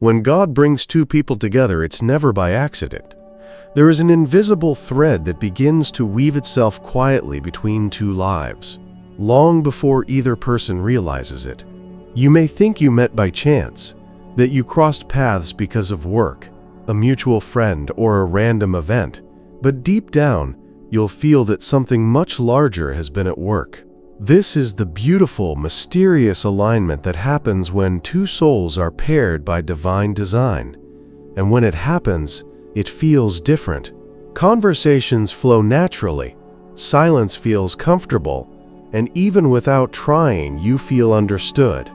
When God brings two people together, it's never by accident. There is an invisible thread that begins to weave itself quietly between two lives, long before either person realizes it. You may think you met by chance, that you crossed paths because of work, a mutual friend, or a random event, but deep down, you'll feel that something much larger has been at work. This is the beautiful, mysterious alignment that happens when two souls are paired by divine design. And when it happens, it feels different. Conversations flow naturally, silence feels comfortable, and even without trying, you feel understood.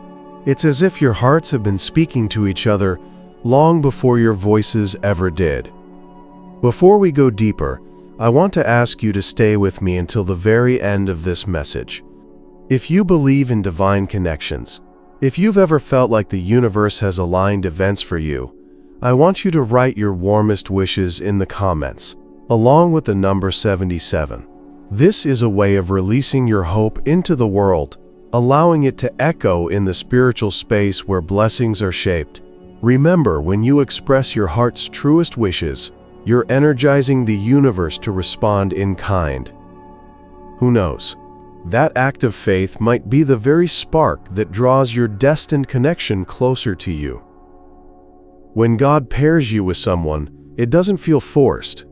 It's as if your hearts have been speaking to each other long before your voices ever did. Before we go deeper, I want to ask you to stay with me until the very end of this message. If you believe in divine connections, if you've ever felt like the universe has aligned events for you, I want you to write your warmest wishes in the comments, along with the number 77. This is a way of releasing your hope into the world, allowing it to echo in the spiritual space where blessings are shaped. Remember, when you express your heart's truest wishes, you're energizing the universe to respond in kind. Who knows? That act of faith might be the very spark that draws your destined connection closer to you. When God pairs you with someone, it doesn't feel forced.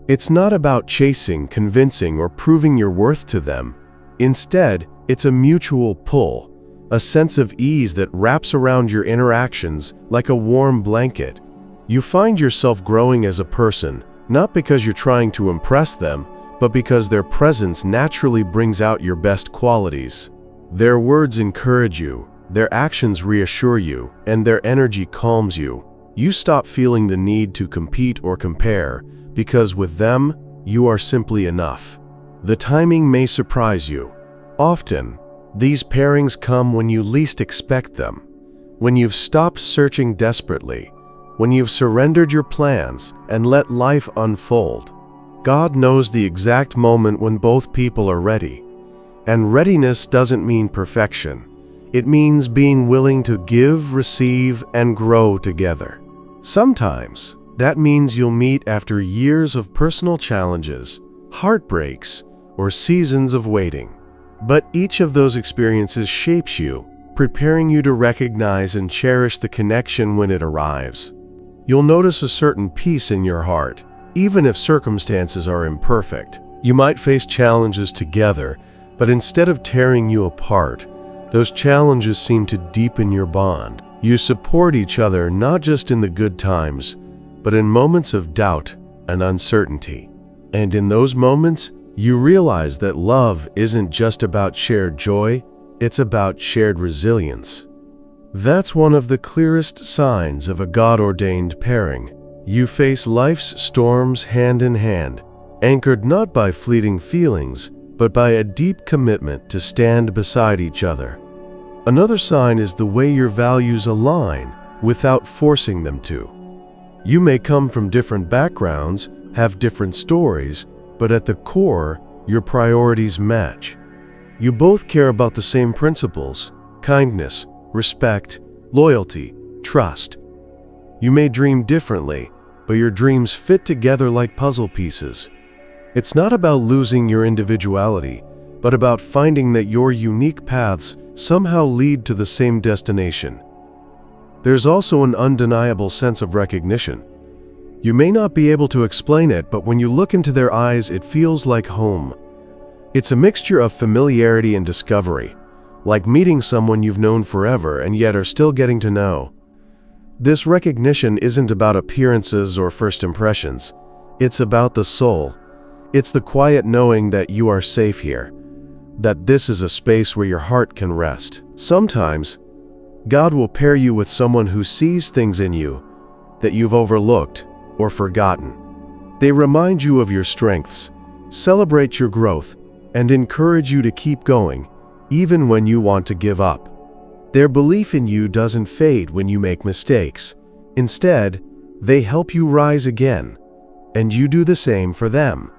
It's not about chasing, convincing, or proving your worth to them. Instead, it's a mutual pull, a sense of ease that wraps around your interactions like a warm blanket. You find yourself growing as a person, not because you're trying to impress them, but because their presence naturally brings out your best qualities. Their words encourage you, their actions reassure you, and their energy calms you. You stop feeling the need to compete or compare, because with them, you are simply enough. The timing may surprise you. Often, these pairings come when you least expect them, when you've stopped searching desperately, when you've surrendered your plans and let life unfold. God knows the exact moment when both people are ready. And readiness doesn't mean perfection. It means being willing to give, receive, and grow together. Sometimes, that means you'll meet after years of personal challenges, heartbreaks, or seasons of waiting. But each of those experiences shapes you, preparing you to recognize and cherish the connection when it arrives. You'll notice a certain peace in your heart, even if circumstances are imperfect. You might face challenges together, but instead of tearing you apart, those challenges seem to deepen your bond. You support each other not just in the good times, but in moments of doubt and uncertainty. And in those moments, you realize that love isn't just about shared joy, it's about shared resilience. That's one of the clearest signs of a God-ordained pairing. You face life's storms hand in hand, anchored not by fleeting feelings, but by a deep commitment to stand beside each other. Another sign is the way your values align without forcing them to. You may come from different backgrounds, have different stories, but at the core, your priorities match. You both care about the same principles: kindness, respect, loyalty, trust. You may dream differently, but your dreams fit together like puzzle pieces. It's not about losing your individuality, but about finding that your unique paths somehow lead to the same destination. There's also an undeniable sense of recognition. You may not be able to explain it, but when you look into their eyes, it feels like home. It's a mixture of familiarity and discovery, like meeting someone you've known forever and yet are still getting to know. This recognition isn't about appearances or first impressions. It's about the soul. It's the quiet knowing that you are safe here, that this is a space where your heart can rest. Sometimes, God will pair you with someone who sees things in you that you've overlooked or forgotten. They remind you of your strengths, celebrate your growth, and encourage you to keep going, even when you want to give up. Their belief in you doesn't fade when you make mistakes. Instead, they help you rise again, and you do the same for them.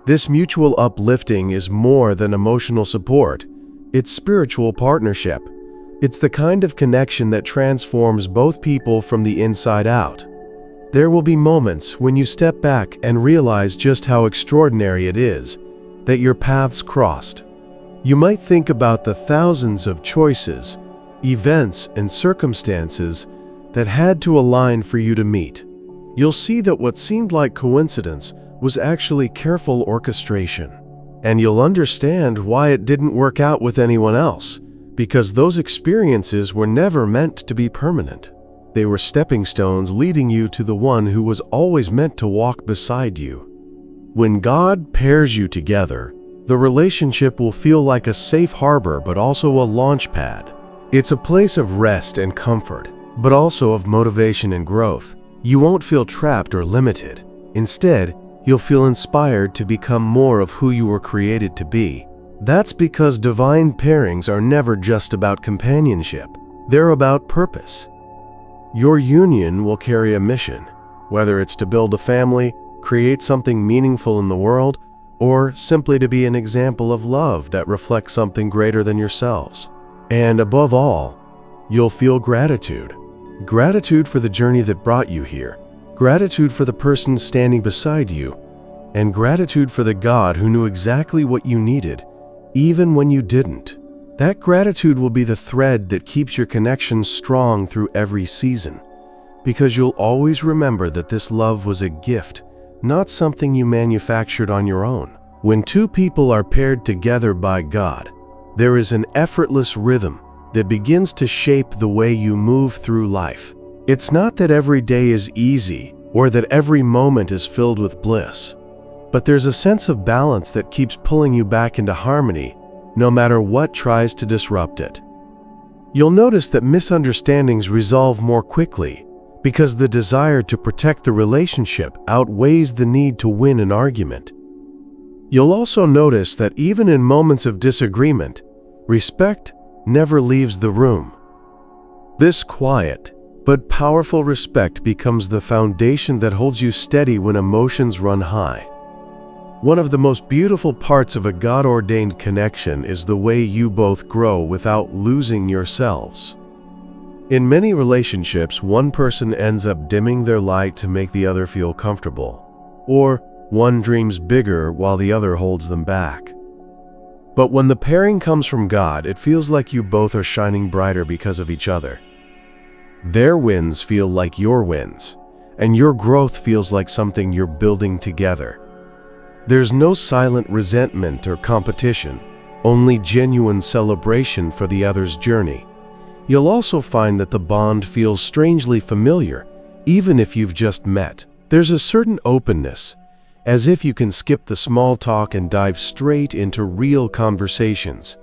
This mutual uplifting is more than emotional support. It's spiritual partnership, It's the kind of connection that transforms both people from the inside out. There will be moments when you step back and realize just how extraordinary it is that your paths crossed. You might think about the thousands of choices, events, and circumstances that had to align for you to meet. You'll see that what seemed like coincidence was actually careful orchestration. And you'll understand why it didn't work out with anyone else, because those experiences were never meant to be permanent. They were stepping stones leading you to the one who was always meant to walk beside you. When God pairs you together, the relationship will feel like a safe harbor but also a launch pad. It's a place of rest and comfort, but also of motivation and growth. You won't feel trapped or limited. Instead, you'll feel inspired to become more of who you were created to be. That's because divine pairings are never just about companionship. They're about purpose. Your union will carry a mission, whether it's to build a family, create something meaningful in the world, or simply to be an example of love that reflects something greater than yourselves. And above all, you'll feel gratitude. Gratitude for the journey that brought you here. Gratitude for the person standing beside you. And gratitude for the God who knew exactly what you needed, even when you didn't. That gratitude will be the thread that keeps your connection strong through every season, because you'll always remember that this love was a gift, not something you manufactured on your own. When two people are paired together by God, there is an effortless rhythm that begins to shape the way you move through life. It's not that every day is easy or that every moment is filled with bliss, but there's a sense of balance that keeps pulling you back into harmony no matter what tries to disrupt it. You'll notice that misunderstandings resolve more quickly because the desire to protect the relationship outweighs the need to win an argument. You'll also notice that even in moments of disagreement, respect never leaves the room. This quiet but powerful respect becomes the foundation that holds you steady when emotions run high. One of the most beautiful parts of a God-ordained connection is the way you both grow without losing yourselves. In many relationships, one person ends up dimming their light to make the other feel comfortable, or one dreams bigger while the other holds them back. But when the pairing comes from God, it feels like you both are shining brighter because of each other. Their wins feel like your wins, and your growth feels like something you're building together. There's no silent resentment or competition, only genuine celebration for the other's journey. You'll also find that the bond feels strangely familiar, even if you've just met. There's a certain openness, as if you can skip the small talk and dive straight into real conversations.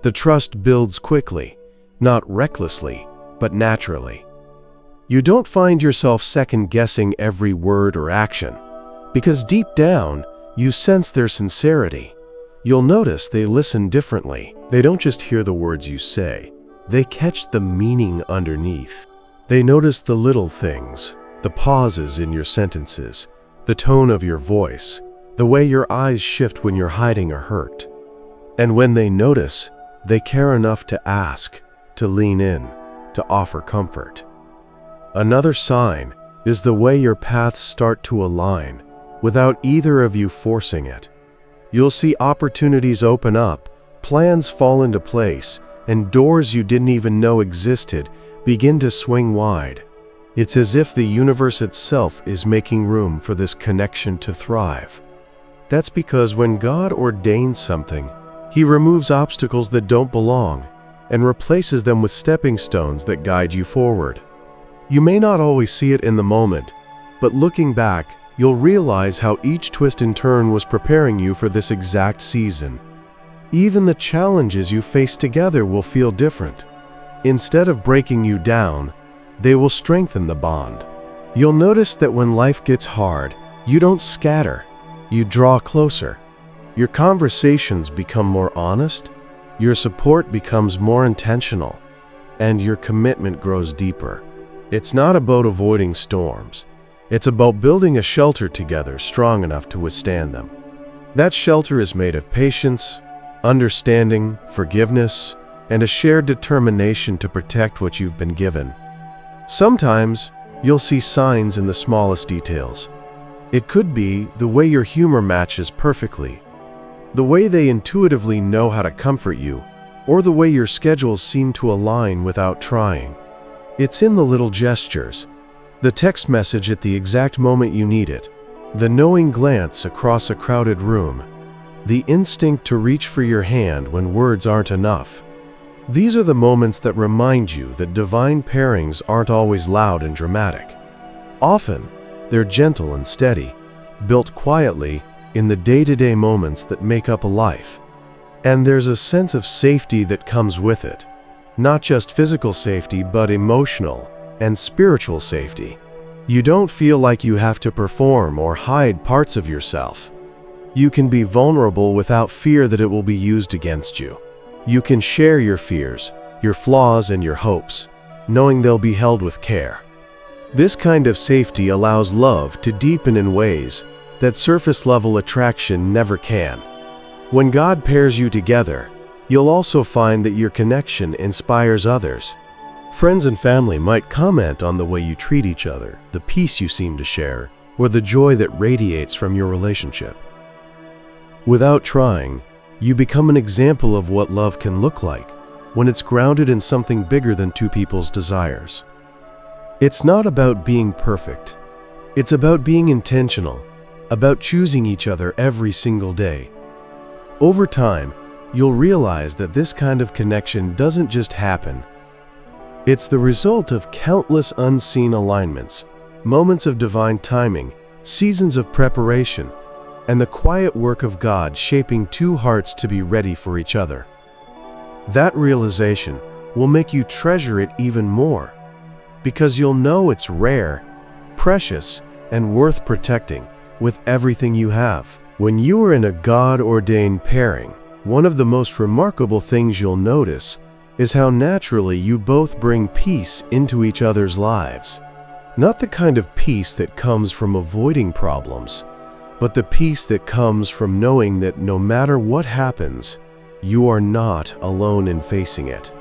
The trust builds quickly, not recklessly, but naturally. You don't find yourself second-guessing every word or action, because deep down, you sense their sincerity. You'll notice they listen differently. They don't just hear the words you say. They catch the meaning underneath. They notice the little things, the pauses in your sentences, the tone of your voice, the way your eyes shift when you're hiding or hurt. And when they notice, they care enough to ask, to lean in, to offer comfort. Another sign is the way your paths start to align without either of you forcing it. You'll see opportunities open up, plans fall into place, and doors you didn't even know existed begin to swing wide. It's as if the universe itself is making room for this connection to thrive. That's because when God ordains something, He removes obstacles that don't belong and replaces them with stepping stones that guide you forward. You may not always see it in the moment, but looking back, you'll realize how each twist and turn was preparing you for this exact season. Even the challenges you face together will feel different. Instead of breaking you down, they will strengthen the bond. You'll notice that when life gets hard, you don't scatter, you draw closer. Your conversations become more honest, your support becomes more intentional, and your commitment grows deeper. It's not about avoiding storms. It's about building a shelter together strong enough to withstand them. That shelter is made of patience, understanding, forgiveness, and a shared determination to protect what you've been given. Sometimes, you'll see signs in the smallest details. It could be the way your humor matches perfectly, the way they intuitively know how to comfort you, or the way your schedules seem to align without trying. It's in the little gestures, the text message at the exact moment you need it, the knowing glance across a crowded room, the instinct to reach for your hand when words aren't enough. These are the moments that remind you that divine pairings aren't always loud and dramatic. Often, they're gentle and steady, built quietly in the day-to-day moments that make up a life. And there's a sense of safety that comes with it. Not just physical safety, but emotional and spiritual safety. You don't feel like you have to perform or hide parts of yourself. You can be vulnerable without fear that it will be used against you. You can share your fears, your flaws, and your hopes, knowing they'll be held with care. This kind of safety allows love to deepen in ways that surface-level attraction never can. When God pairs you together, you'll also find that your connection inspires others. Friends and family might comment on the way you treat each other, the peace you seem to share, or the joy that radiates from your relationship. Without trying, you become an example of what love can look like when it's grounded in something bigger than two people's desires. It's not about being perfect. It's about being intentional, about choosing each other every single day. Over time, you'll realize that this kind of connection doesn't just happen. It's the result of countless unseen alignments, moments of divine timing, seasons of preparation, and the quiet work of God shaping two hearts to be ready for each other. That realization will make you treasure it even more, because you'll know it's rare, precious, and worth protecting with everything you have. When you are in a God-ordained pairing, one of the most remarkable things you'll notice is how naturally you both bring peace into each other's lives. Not the kind of peace that comes from avoiding problems, but the peace that comes from knowing that no matter what happens, you are not alone in facing it.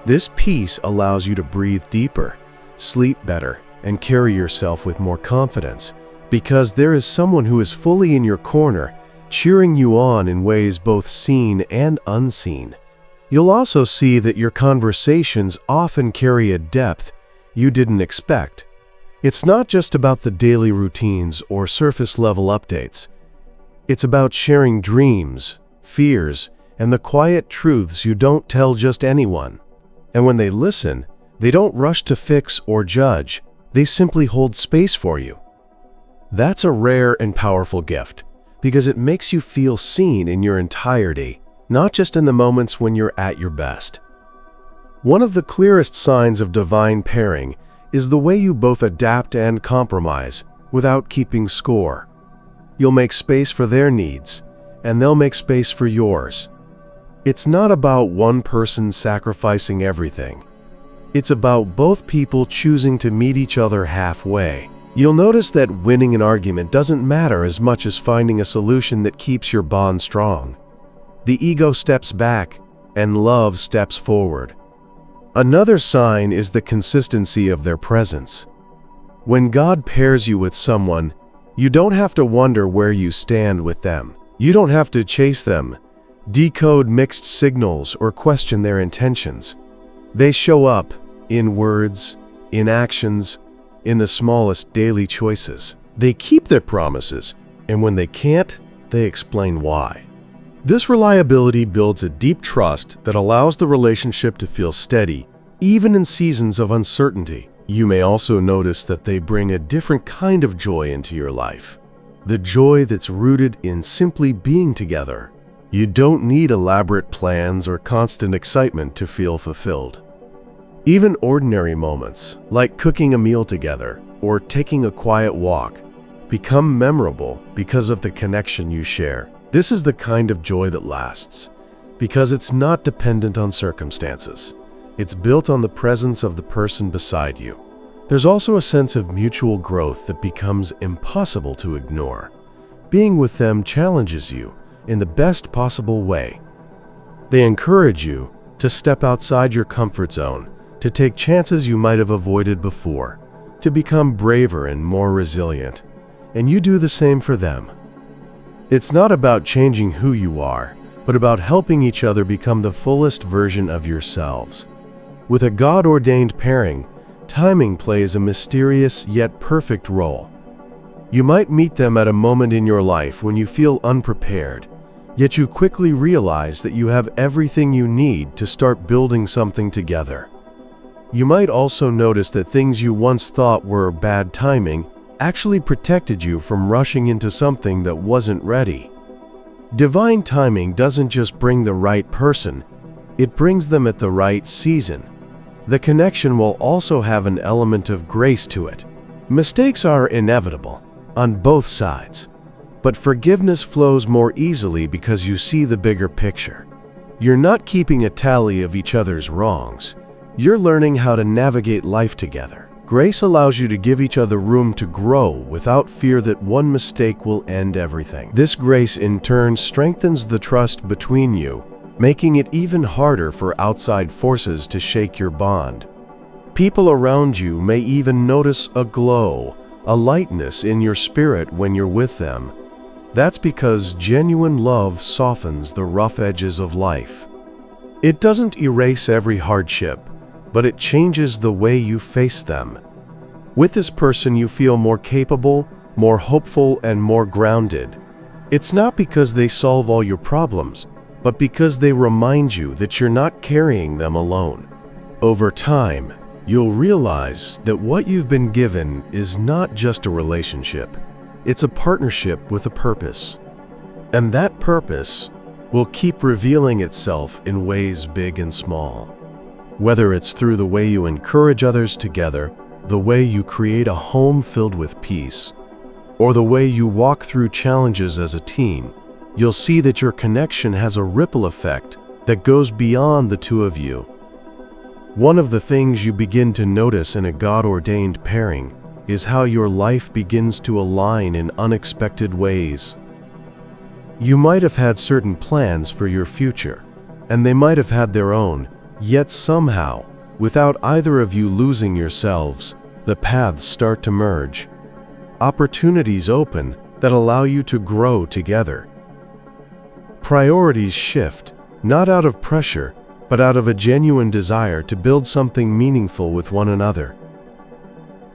This peace allows you to breathe deeper, sleep better, and carry yourself with more confidence, because there is someone who is fully in your corner, cheering you on in ways both seen and unseen. You'll also see that your conversations often carry a depth you didn't expect. It's not just about the daily routines or surface-level updates. It's about sharing dreams, fears, and the quiet truths you don't tell just anyone. And when they listen, they don't rush to fix or judge. They simply hold space for you. That's a rare and powerful gift, because it makes you feel seen in your entirety, not just in the moments when you're at your best. One of the clearest signs of divine pairing is the way you both adapt and compromise without keeping score. You'll make space for their needs, and they'll make space for yours. It's not about one person sacrificing everything. It's about both people choosing to meet each other halfway. You'll notice that winning an argument doesn't matter as much as finding a solution that keeps your bond strong. The ego steps back, and love steps forward. Another sign is the consistency of their presence. When God pairs you with someone, you don't have to wonder where you stand with them. You don't have to chase them, decode mixed signals, or question their intentions. They show up in words, in actions, in the smallest daily choices. They keep their promises, and when they can't, they explain why. This reliability builds a deep trust that allows the relationship to feel steady, even in seasons of uncertainty. You may also notice that they bring a different kind of joy into your life. The joy that's rooted in simply being together. You don't need elaborate plans or constant excitement to feel fulfilled. Even ordinary moments, like cooking a meal together or taking a quiet walk, become memorable because of the connection you share. This is the kind of joy that lasts, because it's not dependent on circumstances. It's built on the presence of the person beside you. There's also a sense of mutual growth that becomes impossible to ignore. Being with them challenges you in the best possible way. They encourage you, to step outside your comfort zone, to take chances you might have avoided before, to become braver and more resilient. And you do the same for them. It's not about changing who you are, but about helping each other become the fullest version of yourselves. With a God-ordained pairing, timing plays a mysterious yet perfect role. You might meet them at a moment in your life when you feel unprepared, yet you quickly realize that you have everything you need to start building something together. You might also notice that things you once thought were bad timing actually protected you from rushing into something that wasn't ready. Divine timing doesn't just bring the right person, it brings them at the right season. The connection will also have an element of grace to it. Mistakes are inevitable on both sides, but forgiveness flows more easily because you see the bigger picture. You're not keeping a tally of each other's wrongs. You're learning how to navigate life together. Grace allows you to give each other room to grow without fear that one mistake will end everything. This grace in turn strengthens the trust between you, making it even harder for outside forces to shake your bond. People around you may even notice a glow, a lightness in your spirit when you're with them. That's because genuine love softens the rough edges of life. It doesn't erase every hardship, but it changes the way you face them. With this person, you feel more capable, more hopeful, and more grounded. It's not because they solve all your problems, but because they remind you that you're not carrying them alone. Over time, you'll realize that what you've been given is not just a relationship. It's a partnership with a purpose. And that purpose will keep revealing itself in ways big and small. Whether it's through the way you encourage others together, the way you create a home filled with peace, or the way you walk through challenges as a team, you'll see that your connection has a ripple effect that goes beyond the two of you. One of the things you begin to notice in a God-ordained pairing is how your life begins to align in unexpected ways. You might have had certain plans for your future, and they might have had their own, yet somehow, without either of you losing yourselves, the paths start to merge. Opportunities open that allow you to grow together. Priorities shift, not out of pressure, but out of a genuine desire to build something meaningful with one another.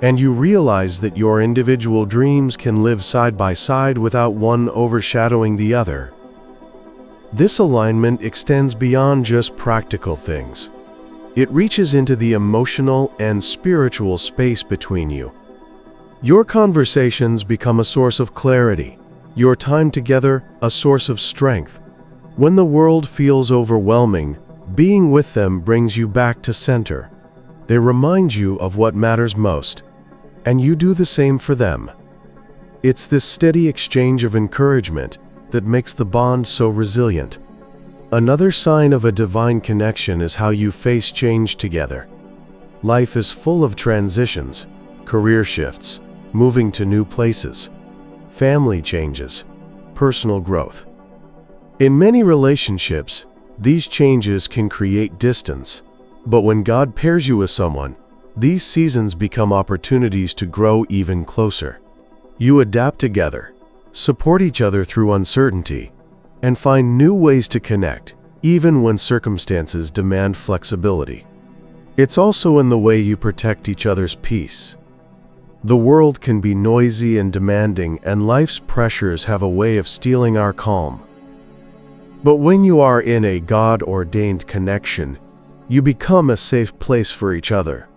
And you realize that your individual dreams can live side by side without one overshadowing the other. This alignment extends beyond just practical things. It reaches into the emotional and spiritual space between you. Your conversations become a source of clarity, your time together a source of strength. When the world feels overwhelming, being with them brings you back to center. They remind you of what matters most, and you do the same for them. It's this steady exchange of encouragement that makes the bond so resilient. Another sign of a divine connection is how you face change together. Life is full of transitions, career shifts, moving to new places, family changes, personal growth. In many relationships, these changes can create distance, but when God pairs you with someone, these seasons become opportunities to grow even closer. You adapt together, support each other through uncertainty, and find new ways to connect, even when circumstances demand flexibility. It's also in the way you protect each other's peace. The world can be noisy and demanding, and life's pressures have a way of stealing our calm. But when you are in a God-ordained connection, you become a safe place for each other.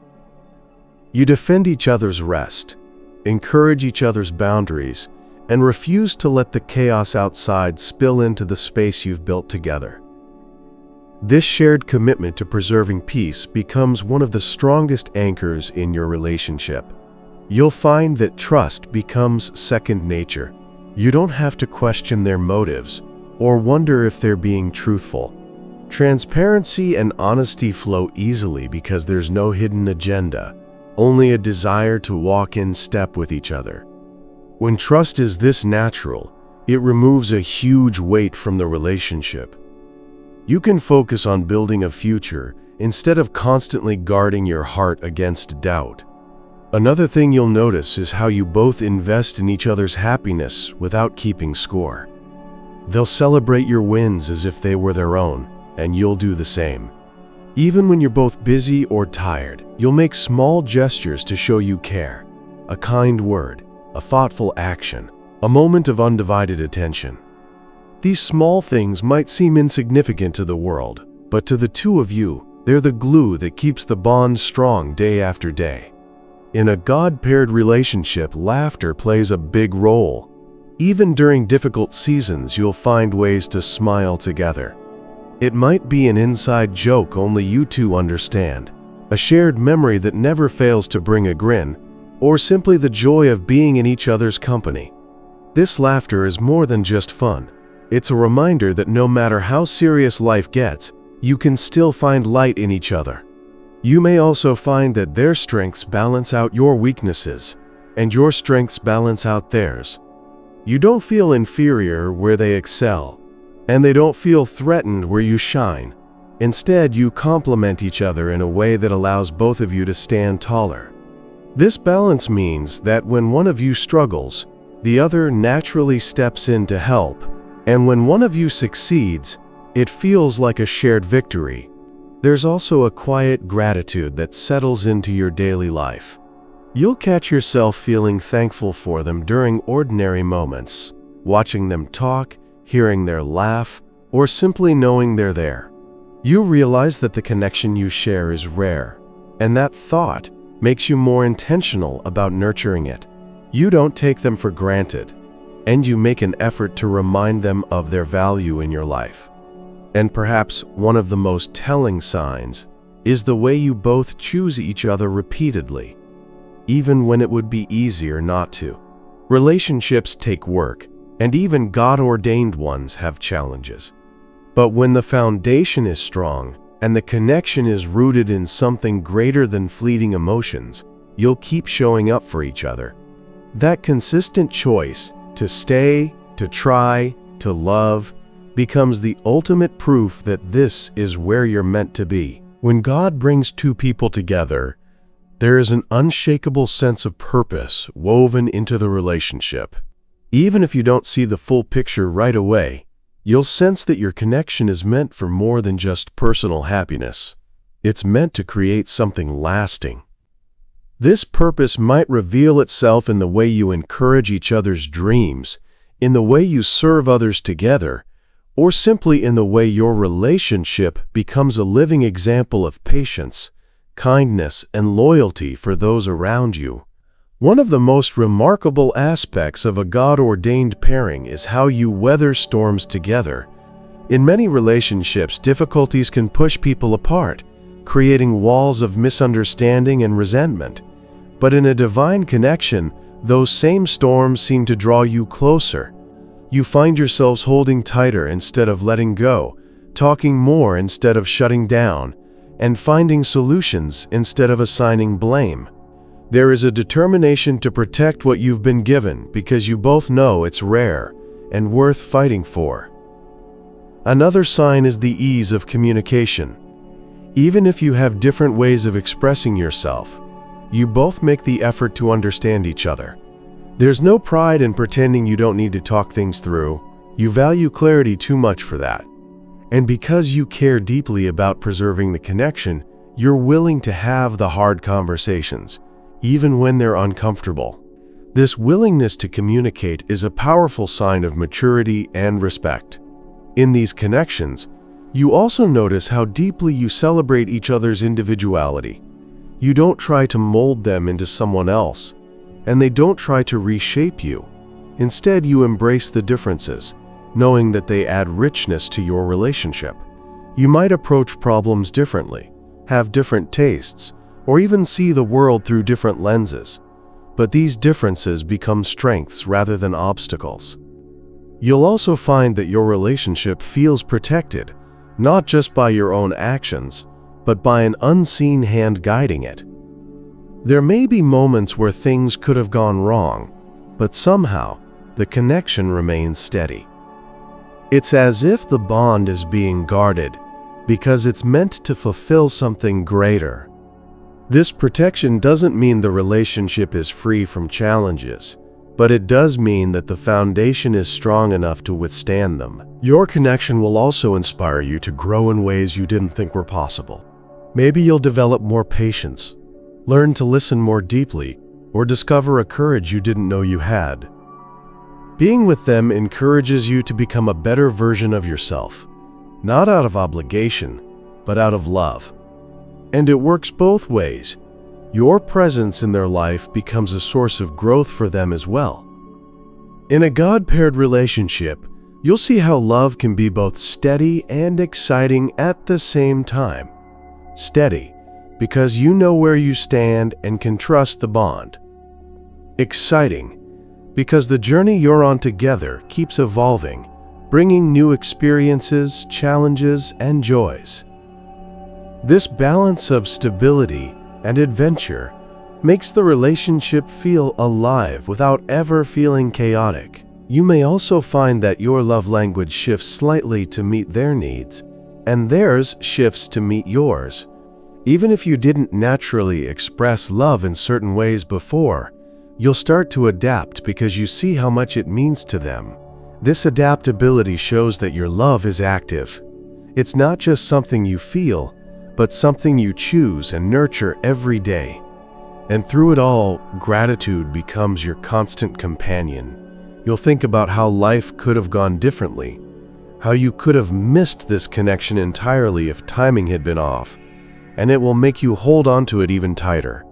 You defend each other's rest, encourage each other's boundaries, and refuse to let the chaos outside spill into the space you've built together. This shared commitment to preserving peace becomes one of the strongest anchors in your relationship. You'll find that trust becomes second nature. You don't have to question their motives or wonder if they're being truthful. Transparency and honesty flow easily because there's no hidden agenda, only a desire to walk in step with each other. When trust is this natural, it removes a huge weight from the relationship. You can focus on building a future instead of constantly guarding your heart against doubt. Another thing you'll notice is how you both invest in each other's happiness without keeping score. They'll celebrate your wins as if they were their own, and you'll do the same. Even when you're both busy or tired, you'll make small gestures to show you care. A kind word, a thoughtful action, a moment of undivided attention. These small things might seem insignificant to the world, but to the two of you, they're the glue that keeps the bond strong day after day. In a God-paired relationship, laughter plays a big role. Even during difficult seasons, you'll find ways to smile together. It might be an inside joke only you two understand, a shared memory that never fails to bring a grin, or simply the joy of being in each other's company. This laughter is more than just fun. It's a reminder that no matter how serious life gets, you can still find light in each other. You may also find that their strengths balance out your weaknesses, and your strengths balance out theirs. You don't feel inferior where they excel, and they don't feel threatened where you shine. Instead, you complement each other in a way that allows both of you to stand taller. This balance means that when one of you struggles, the other naturally steps in to help, and when one of you succeeds, it feels like a shared victory. There's also a quiet gratitude that settles into your daily life. You'll catch yourself feeling thankful for them during ordinary moments, watching them talk, hearing their laugh, or simply knowing they're there. You realize that the connection you share is rare, and that thought makes you more intentional about nurturing it. You don't take them for granted, and you make an effort to remind them of their value in your life. And perhaps one of the most telling signs is the way you both choose each other repeatedly, even when it would be easier not to. Relationships take work, and even God-ordained ones have challenges. But when the foundation is strong and the connection is rooted in something greater than fleeting emotions, you'll keep showing up for each other. That consistent choice to stay, to try, to love, becomes the ultimate proof that this is where you're meant to be. When God brings two people together, there is an unshakable sense of purpose woven into the relationship. Even if you don't see the full picture right away, you'll sense that your connection is meant for more than just personal happiness. It's meant to create something lasting. This purpose might reveal itself in the way you encourage each other's dreams, in the way you serve others together, or simply in the way your relationship becomes a living example of patience, kindness, and loyalty for those around you. One of the most remarkable aspects of a God-ordained pairing is how you weather storms together. In many relationships, difficulties can push people apart, creating walls of misunderstanding and resentment. But in a divine connection, those same storms seem to draw you closer. You find yourselves holding tighter instead of letting go, talking more instead of shutting down, and finding solutions instead of assigning blame. There is a determination to protect what you've been given because you both know it's rare and worth fighting for. Another sign is the ease of communication. Even if you have different ways of expressing yourself, you both make the effort to understand each other. There's no pride in pretending you don't need to talk things through. You value clarity too much for that. And because you care deeply about preserving the connection, you're willing to have the hard conversations, even when they're uncomfortable. This willingness to communicate is a powerful sign of maturity and respect. In these connections, you also notice how deeply you celebrate each other's individuality. You don't try to mold them into someone else, and they don't try to reshape you. Instead, you embrace the differences, knowing that they add richness to your relationship. You might approach problems differently, have different tastes, or even see the world through different lenses. But these differences become strengths rather than obstacles. You'll also find that your relationship feels protected, not just by your own actions, but by an unseen hand guiding it. There may be moments where things could have gone wrong, but somehow the connection remains steady. It's as if the bond is being guarded because it's meant to fulfill something greater. This protection doesn't mean the relationship is free from challenges, but it does mean that the foundation is strong enough to withstand them. Your connection will also inspire you to grow in ways you didn't think were possible. Maybe you'll develop more patience, learn to listen more deeply, or discover a courage you didn't know you had. Being with them encourages you to become a better version of yourself, not out of obligation, but out of love. And it works both ways. Your presence in their life becomes a source of growth for them as well. In a God-paired relationship, you'll see how love can be both steady and exciting at the same time. Steady, because you know where you stand and can trust the bond. Exciting, because the journey you're on together keeps evolving, bringing new experiences, challenges, and joys. This balance of stability and adventure makes the relationship feel alive without ever feeling chaotic. You may also find that your love language shifts slightly to meet their needs, and theirs shifts to meet yours. Even if you didn't naturally express love in certain ways before, you'll start to adapt because you see how much it means to them. This adaptability shows that your love is active. It's not just something you feel, but something you choose and nurture every day. And through it all, gratitude becomes your constant companion. You'll think about how life could have gone differently, how you could have missed this connection entirely if timing had been off, and it will make you hold on to it even tighter.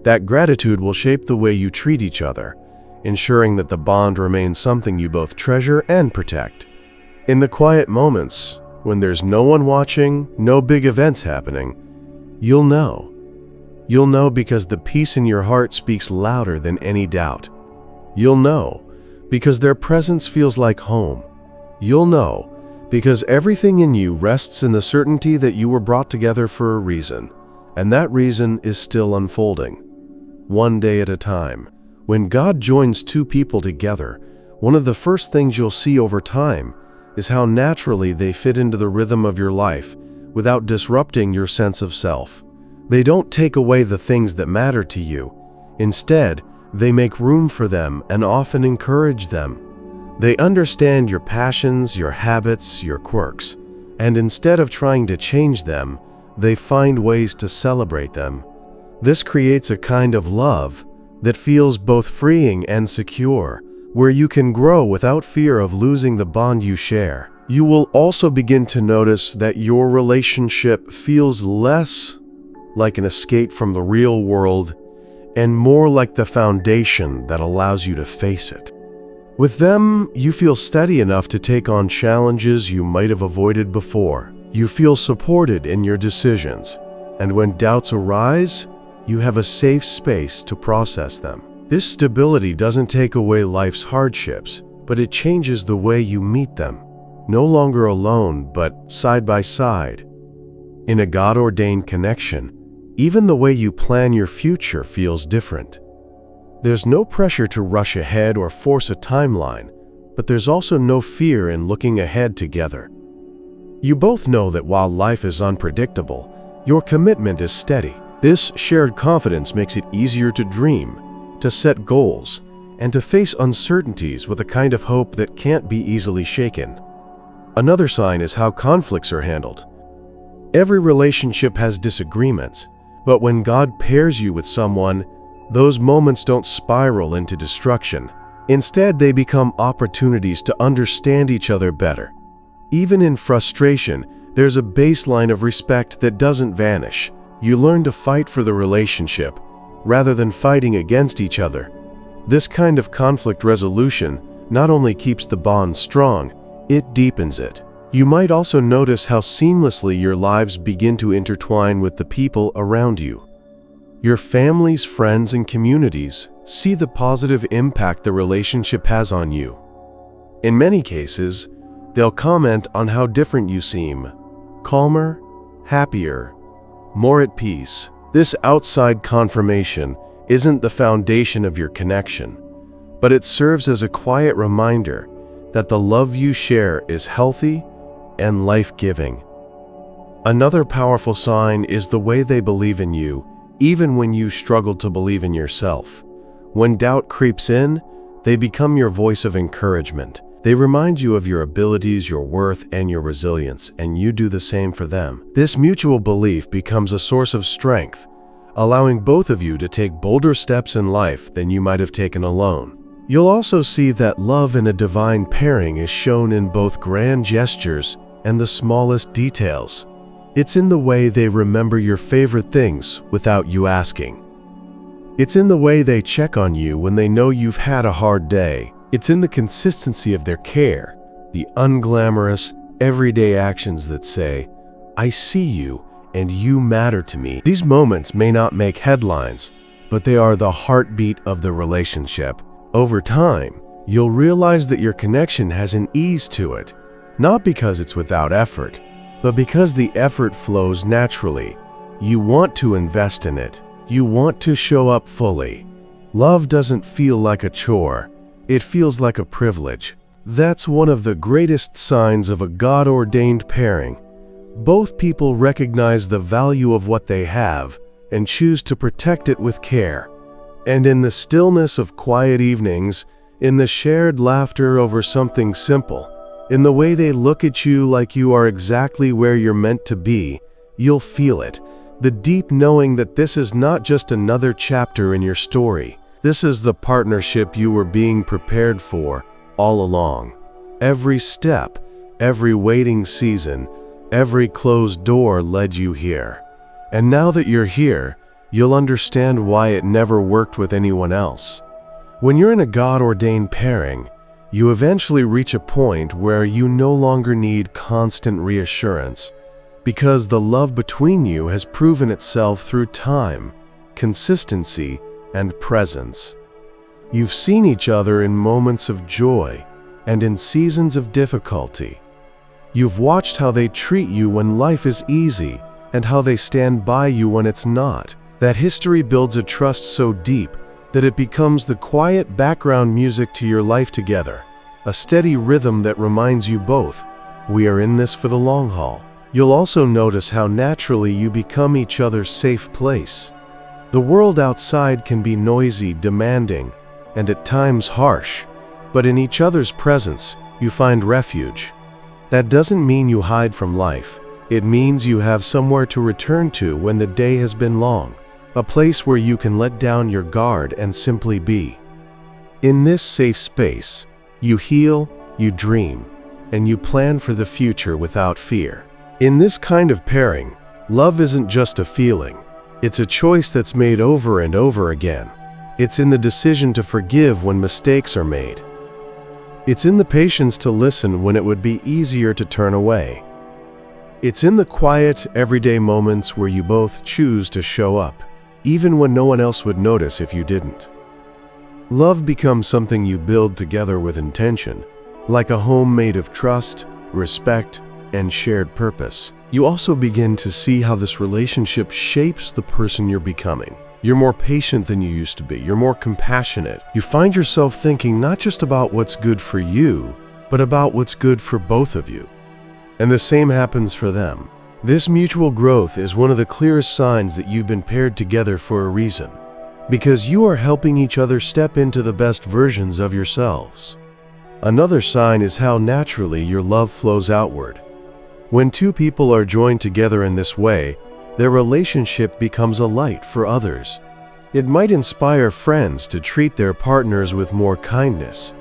That gratitude will shape the way you treat each other, ensuring that the bond remains something you both treasure and protect. In the quiet moments, when there's no one watching, no big events happening, you'll know. You'll know because the peace in your heart speaks louder than any doubt. You'll know because their presence feels like home. You'll know because everything in you rests in the certainty that you were brought together for a reason, and that reason is still unfolding, one day at a time. When God joins two people together, one of the first things you'll see over time is how naturally they fit into the rhythm of your life without disrupting your sense of self. They don't take away the things that matter to you. Instead, they make room for them and often encourage them. They understand your passions, your habits, your quirks, and instead of trying to change them, they find ways to celebrate them. This creates a kind of love that feels both freeing and secure, where you can grow without fear of losing the bond you share. You will also begin to notice that your relationship feels less like an escape from the real world and more like the foundation that allows you to face it. With them, you feel steady enough to take on challenges you might have avoided before. You feel supported in your decisions, and when doubts arise, you have a safe space to process them. This stability doesn't take away life's hardships, but it changes the way you meet them. No longer alone, but side by side. In a God-ordained connection, even the way you plan your future feels different. There's no pressure to rush ahead or force a timeline, but there's also no fear in looking ahead together. You both know that while life is unpredictable, your commitment is steady. This shared confidence makes it easier to dream, to set goals, and to face uncertainties with a kind of hope that can't be easily shaken. Another sign is how conflicts are handled. Every relationship has disagreements, but when God pairs you with someone, those moments don't spiral into destruction. Instead, they become opportunities to understand each other better. Even in frustration, there's a baseline of respect that doesn't vanish. You learn to fight for the relationship, rather than fighting against each other. This kind of conflict resolution not only keeps the bond strong, it deepens it. You might also notice how seamlessly your lives begin to intertwine with the people around you. Your families, friends, and communities see the positive impact the relationship has on you. In many cases, they'll comment on how different you seem, calmer, happier, more at peace. This outside confirmation isn't the foundation of your connection, but it serves as a quiet reminder that the love you share is healthy and life-giving. Another powerful sign is the way they believe in you, even when you struggle to believe in yourself. When doubt creeps in, they become your voice of encouragement. They remind you of your abilities, your worth, and your resilience, and you do the same for them. This mutual belief becomes a source of strength, allowing both of you to take bolder steps in life than you might have taken alone. You'll also see that love in a divine pairing is shown in both grand gestures and the smallest details. It's in the way they remember your favorite things without you asking. It's in the way they check on you when they know you've had a hard day. It's in the consistency of their care, the unglamorous, everyday actions that say, "I see you and you matter to me." These moments may not make headlines, but they are the heartbeat of the relationship. Over time, you'll realize that your connection has an ease to it, not because it's without effort, but because the effort flows naturally. You want to invest in it. You want to show up fully. Love doesn't feel like a chore. It feels like a privilege. That's one of the greatest signs of a God-ordained pairing. Both people recognize the value of what they have and choose to protect it with care. And in the stillness of quiet evenings, in the shared laughter over something simple, in the way they look at you like you are exactly where you're meant to be, you'll feel it. The deep knowing that this is not just another chapter in your story. This is the partnership you were being prepared for all along. Every step, every waiting season, every closed door led you here. And now that you're here, you'll understand why it never worked with anyone else. When you're in a God-ordained pairing, you eventually reach a point where you no longer need constant reassurance, because the love between you has proven itself through time, consistency, and presence. You've seen each other in moments of joy and in seasons of difficulty. You've watched how they treat you when life is easy and how they stand by you when it's not. That history builds a trust so deep that it becomes the quiet background music to your life together, a steady rhythm that reminds you both, we are in this for the long haul. You'll also notice how naturally you become each other's safe place. The world outside can be noisy, demanding, and at times harsh, but in each other's presence, you find refuge. That doesn't mean you hide from life. It means you have somewhere to return to when the day has been long, a place where you can let down your guard and simply be. In this safe space, you heal, you dream, and you plan for the future without fear. In this kind of pairing, love isn't just a feeling. It's a choice that's made over and over again. It's in the decision to forgive when mistakes are made. It's in the patience to listen when it would be easier to turn away. It's in the quiet, everyday moments where you both choose to show up, even when no one else would notice if you didn't. Love becomes something you build together with intention, like a home made of trust, respect, and shared purpose. You also begin to see how this relationship shapes the person you're becoming. You're more patient than you used to be. You're more compassionate. You find yourself thinking not just about what's good for you, but about what's good for both of you. And the same happens for them. This mutual growth is one of the clearest signs that you've been paired together for a reason, because you are helping each other step into the best versions of yourselves. Another sign is how naturally your love flows outward. When two people are joined together in this way, their relationship becomes a light for others. It might inspire friends to treat their partners with more kindness,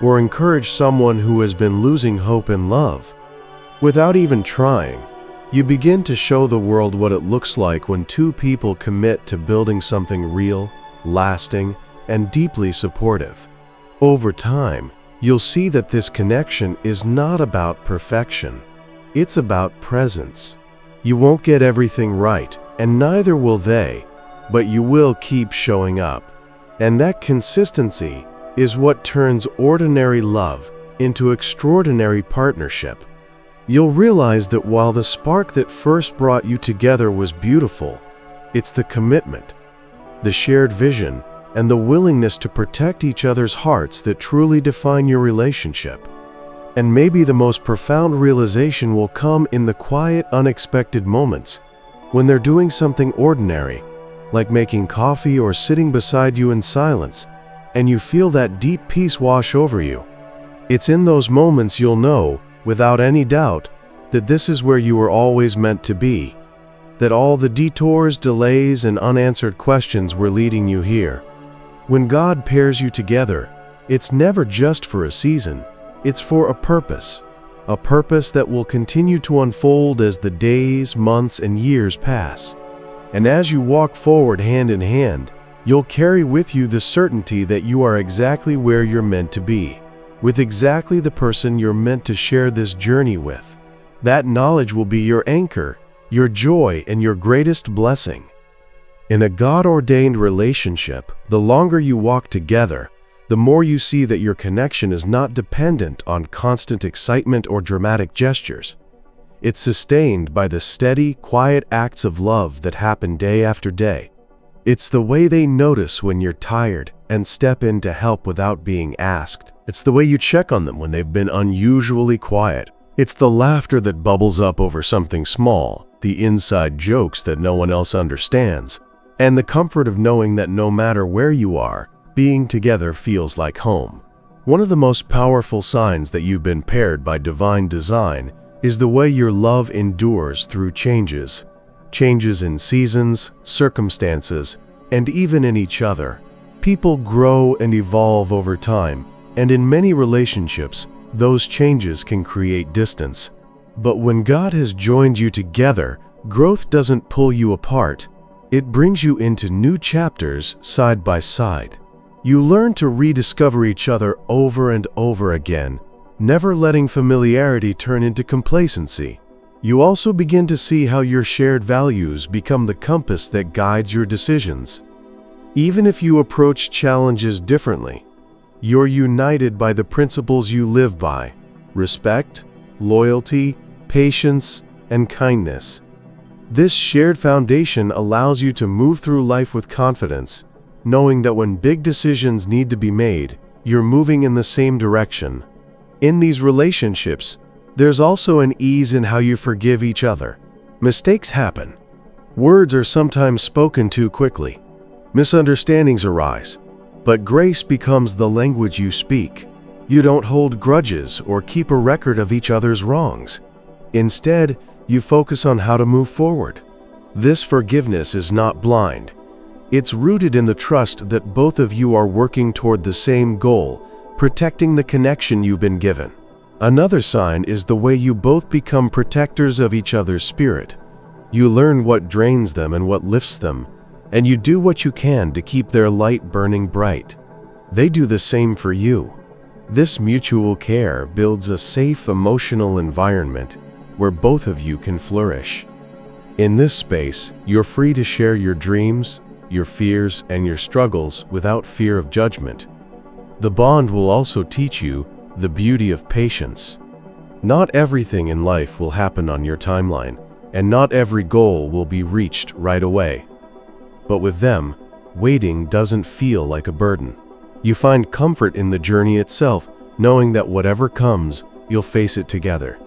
or encourage someone who has been losing hope in love. Without even trying, you begin to show the world what it looks like when two people commit to building something real, lasting, and deeply supportive. Over time, you'll see that this connection is not about perfection. It's about presence. You won't get everything right, and neither will they, but you will keep showing up. And that consistency is what turns ordinary love into extraordinary partnership. You'll realize that while the spark that first brought you together was beautiful, it's the commitment, the shared vision, and the willingness to protect each other's hearts that truly define your relationship. And maybe the most profound realization will come in the quiet, unexpected moments, when they're doing something ordinary, like making coffee or sitting beside you in silence, and you feel that deep peace wash over you. It's in those moments you'll know, without any doubt, that this is where you were always meant to be, that all the detours, delays, and unanswered questions were leading you here. When God pairs you together, it's never just for a season, it's for a purpose that will continue to unfold as the days, months, and years pass. And as you walk forward hand in hand, you'll carry with you the certainty that you are exactly where you're meant to be, with exactly the person you're meant to share this journey with. That knowledge will be your anchor, your joy, and your greatest blessing. In a God-ordained relationship, the longer you walk together, the more you see that your connection is not dependent on constant excitement or dramatic gestures. It's sustained by the steady, quiet acts of love that happen day after day. It's the way they notice when you're tired and step in to help without being asked. It's the way you check on them when they've been unusually quiet. It's the laughter that bubbles up over something small, the inside jokes that no one else understands, and the comfort of knowing that no matter where you are, being together feels like home. One of the most powerful signs that you've been paired by divine design is the way your love endures through changes in seasons, circumstances, and even in each other. People grow and evolve over time, and in many relationships, those changes can create distance. But when God has joined you together, growth doesn't pull you apart. It brings you into new chapters side by side. You learn to rediscover each other over and over again, never letting familiarity turn into complacency. You also begin to see how your shared values become the compass that guides your decisions. Even if you approach challenges differently, you're united by the principles you live by: respect, loyalty, patience, and kindness. This shared foundation allows you to move through life with confidence, knowing that when big decisions need to be made, you're moving in the same direction. In these relationships, there's also an ease in how you forgive each other. Mistakes happen. Words are sometimes spoken too quickly. Misunderstandings arise. But grace becomes the language you speak. You don't hold grudges or keep a record of each other's wrongs. Instead, you focus on how to move forward. This forgiveness is not blind. It's rooted in the trust that both of you are working toward the same goal, protecting the connection you've been given. Another sign is the way you both become protectors of each other's spirit. You learn what drains them and what lifts them, and you do what you can to keep their light burning bright. They do the same for you. This mutual care builds a safe emotional environment where both of you can flourish. In this space, you're free to share your dreams, your fears, and your struggles without fear of judgment. The bond will also teach you the beauty of patience. Not everything in life will happen on your timeline, and not every goal will be reached right away. But with them, waiting doesn't feel like a burden. You find comfort in the journey itself, knowing that whatever comes, you'll face it together.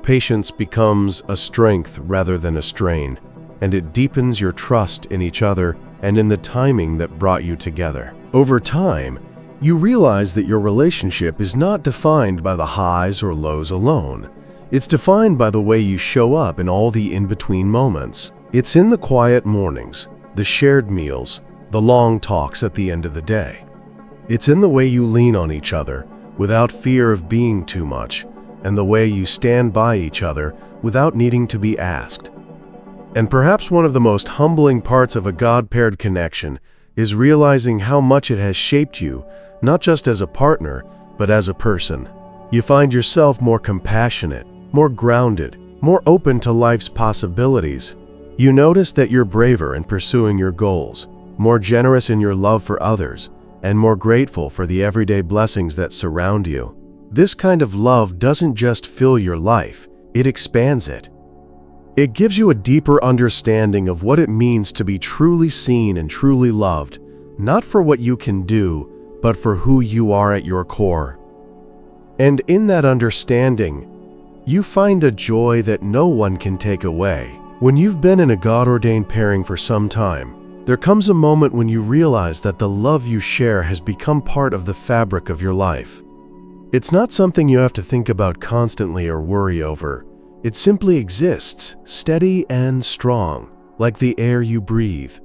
Patience becomes a strength rather than a strain, and it deepens your trust in each other and in the timing that brought you together. Over time, you realize that your relationship is not defined by the highs or lows alone. It's defined by the way you show up in all the in-between moments. It's in the quiet mornings, the shared meals, the long talks at the end of the day. It's in the way you lean on each other without fear of being too much, and the way you stand by each other without needing to be asked. And perhaps one of the most humbling parts of a God-paired connection is realizing how much it has shaped you, not just as a partner, but as a person. You find yourself more compassionate, more grounded, more open to life's possibilities. You notice that you're braver in pursuing your goals, more generous in your love for others, and more grateful for the everyday blessings that surround you. This kind of love doesn't just fill your life, it expands it. It gives you a deeper understanding of what it means to be truly seen and truly loved, not for what you can do, but for who you are at your core. And in that understanding, you find a joy that no one can take away. When you've been in a God-ordained pairing for some time, there comes a moment when you realize that the love you share has become part of the fabric of your life. It's not something you have to think about constantly or worry over. It simply exists, steady and strong, like the air you breathe.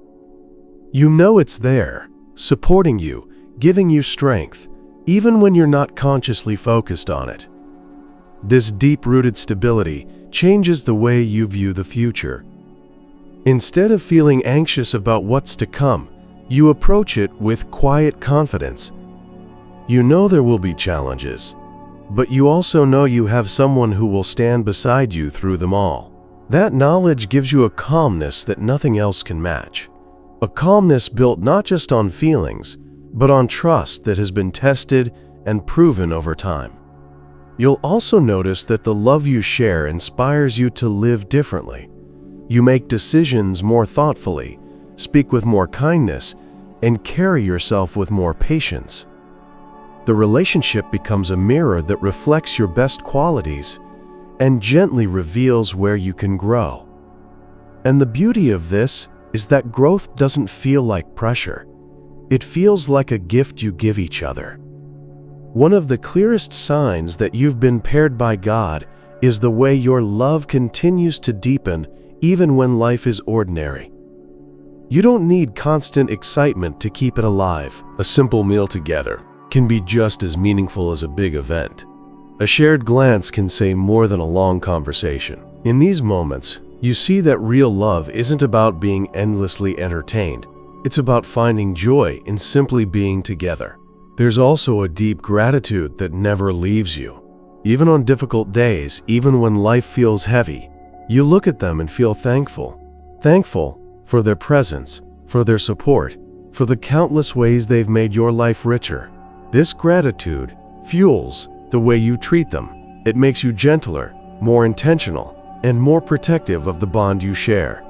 You know it's there, supporting you, giving you strength, even when you're not consciously focused on it. This deep-rooted stability changes the way you view the future. Instead of feeling anxious about what's to come, you approach it with quiet confidence. You know there will be challenges, but you also know you have someone who will stand beside you through them all. That knowledge gives you a calmness that nothing else can match. A calmness built not just on feelings, but on trust that has been tested and proven over time. You'll also notice that the love you share inspires you to live differently. You make decisions more thoughtfully, speak with more kindness, and carry yourself with more patience. The relationship becomes a mirror that reflects your best qualities and gently reveals where you can grow. And the beauty of this is that growth doesn't feel like pressure. It feels like a gift you give each other. One of the clearest signs that you've been paired by God is the way your love continues to deepen even when life is ordinary. You don't need constant excitement to keep it alive. A simple meal together can be just as meaningful as a big event. A shared glance can say more than a long conversation. In these moments, you see that real love isn't about being endlessly entertained. It's about finding joy in simply being together. There's also a deep gratitude that never leaves you. Even on difficult days, even when life feels heavy, you look at them and feel thankful. Thankful for their presence, for their support, for the countless ways they've made your life richer. This gratitude fuels the way you treat them. It makes you gentler, more intentional, and more protective of the bond you share.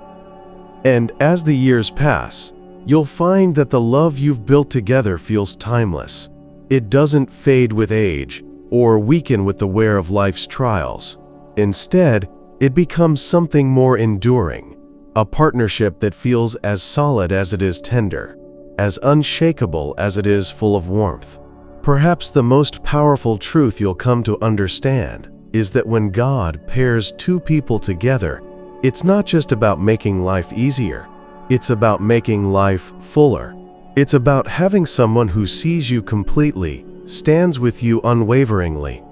And as the years pass, you'll find that the love you've built together feels timeless. It doesn't fade with age or weaken with the wear of life's trials. Instead, it becomes something more enduring, a partnership that feels as solid as it is tender, as unshakable as it is full of warmth. Perhaps the most powerful truth you'll come to understand is that when God pairs two people together, it's not just about making life easier. It's about making life fuller. It's about having someone who sees you completely, stands with you unwaveringly,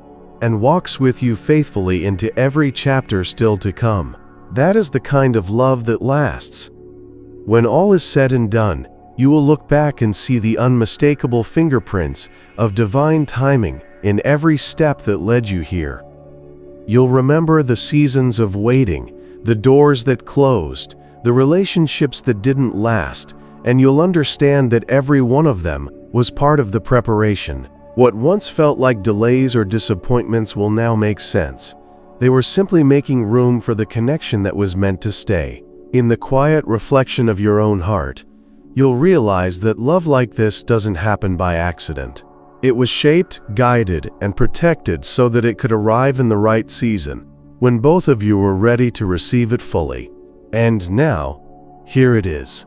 and walks with you faithfully into every chapter still to come. That is the kind of love that lasts. When all is said and done, you will look back and see the unmistakable fingerprints of divine timing in every step that led you here. You'll remember the seasons of waiting, the doors that closed, the relationships that didn't last, and you'll understand that every one of them was part of the preparation. What once felt like delays or disappointments will now make sense. They were simply making room for the connection that was meant to stay. In the quiet reflection of your own heart, you'll realize that love like this doesn't happen by accident. It was shaped, guided, and protected so that it could arrive in the right season, when both of you were ready to receive it fully. And now, here it is,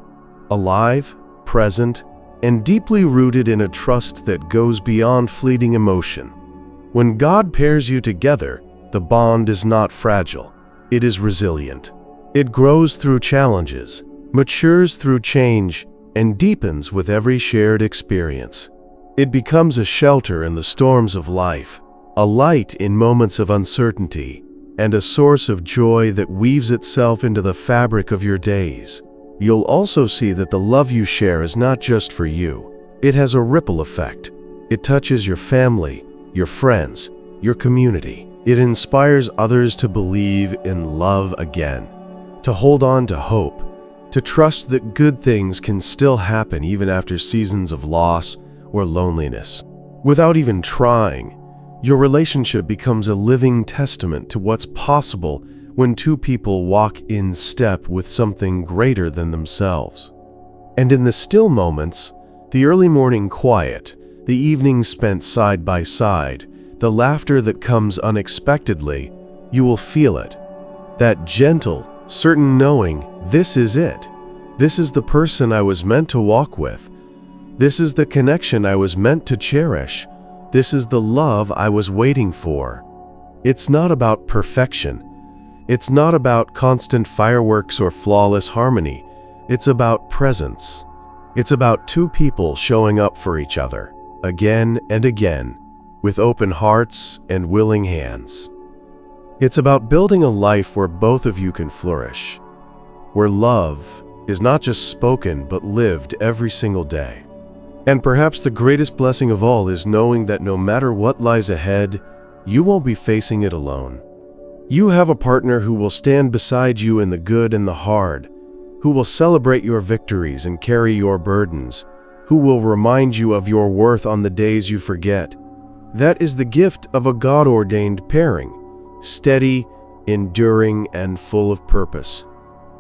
alive, present, and deeply rooted in a trust that goes beyond fleeting emotion. When God pairs you together, the bond is not fragile, it is resilient. It grows through challenges, matures through change, and deepens with every shared experience. It becomes a shelter in the storms of life, a light in moments of uncertainty, and a source of joy that weaves itself into the fabric of your days. You'll also see that the love you share is not just for you. It has a ripple effect. It touches your family, your friends, your community. It inspires others to believe in love again, to hold on to hope, to trust that good things can still happen even after seasons of loss or loneliness. Without even trying, your relationship becomes a living testament to what's possible when two people walk in step with something greater than themselves. And in the still moments, the early morning quiet, the evenings spent side by side, the laughter that comes unexpectedly, you will feel it. That gentle, certain knowing, this is it. This is the person I was meant to walk with. This is the connection I was meant to cherish. This is the love I was waiting for. It's not about perfection. It's not about constant fireworks or flawless harmony. It's about presence. It's about two people showing up for each other, again and again, with open hearts and willing hands. It's about building a life where both of you can flourish, where love is not just spoken but lived every single day. And perhaps the greatest blessing of all is knowing that no matter what lies ahead, you won't be facing it alone. You have a partner who will stand beside you in the good and the hard, who will celebrate your victories and carry your burdens, who will remind you of your worth on the days you forget. That is the gift of a God-ordained pairing, steady, enduring, and full of purpose.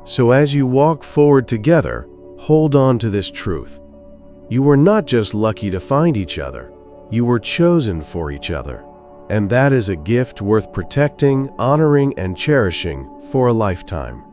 So as you walk forward together, hold on to this truth. You were not just lucky to find each other, you were chosen for each other. And that is a gift worth protecting, honoring, and cherishing for a lifetime.